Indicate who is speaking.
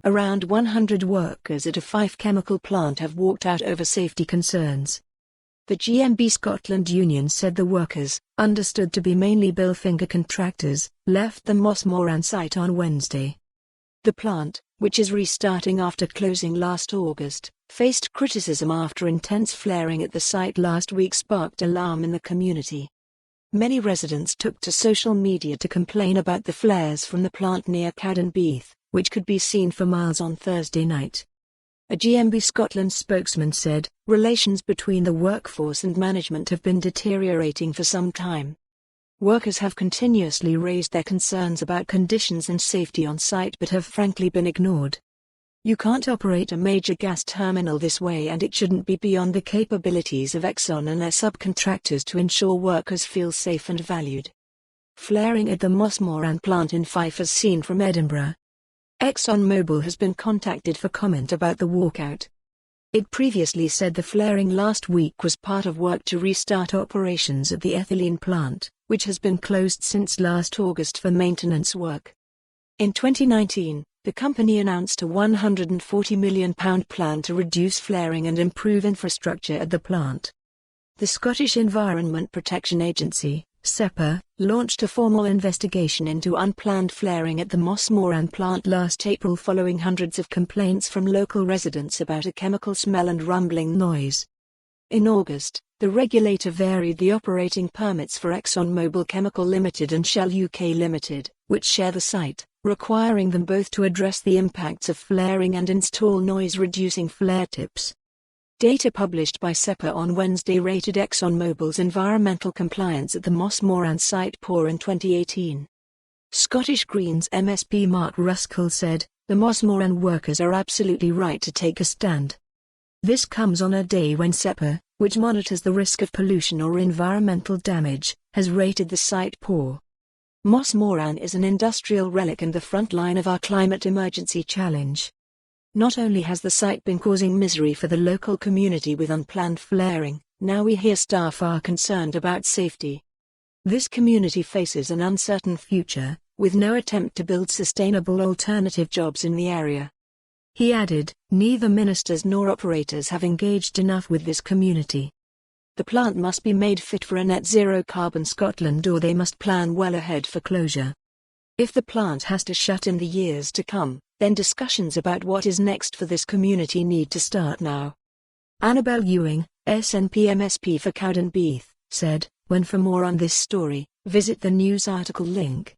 Speaker 1: Around 100 workers at a Fife chemical plant have walked out over safety concerns. The GMB Scotland union said the workers, understood to be mainly Bilfinger contractors, left the Mossmorran site on Wednesday. The plant, which is restarting after closing last August, faced criticism after intense flaring at the site last week sparked alarm in the community. Many residents took to social media to complain about the flares from the plant near Edinburgh, which could be seen for miles on Thursday night. A GMB Scotland spokesman said, relations between the workforce and management have been deteriorating for some time. Workers have continuously raised their concerns about conditions and safety on site but have frankly been ignored. You can't operate a major gas terminal this way, and it shouldn't be beyond the capabilities of Exxon and their subcontractors to ensure workers feel safe and valued. Flaring at the Mossmorran plant in Fife as seen from Edinburgh. ExxonMobil has been contacted for comment about the walkout. It previously said the flaring last week was part of work to restart operations at the ethylene plant, which has been closed since last August for maintenance work. In 2019, the company announced a £140 million plan to reduce flaring and improve infrastructure at the plant. The Scottish Environment Protection Agency, SEPA, launched a formal investigation into unplanned flaring at the Mossmorran plant last April following hundreds of complaints from local residents about a chemical smell and rumbling noise. In August, the regulator varied the operating permits for ExxonMobil Chemical Limited and Shell UK Limited, which share the site, requiring them both to address the impacts of flaring and install noise-reducing flare tips. Data published by SEPA on Wednesday rated ExxonMobil's environmental compliance at the Mossmorran site poor in 2018. Scottish Greens MSP Mark Ruskell said, "The Mossmorran workers are absolutely right to take a stand. This comes on a day when SEPA, which monitors the risk of pollution or environmental damage, has rated the site poor. Mossmorran is an industrial relic and the front line of our climate emergency challenge. Not only has the site been causing misery for the local community with unplanned flaring, now we hear staff are concerned about safety. This community faces an uncertain future, with no attempt to build sustainable alternative jobs in the area." He added, "Neither ministers nor operators have engaged enough with this community. The plant must be made fit for a net zero carbon Scotland, or they must plan well ahead for closure. If the plant has to shut in the years to come, then discussions about what is next for this community need to start now." Annabel Ewing, SNP MSP for Cowdenbeath, said, "When for more on this story, visit the news article link."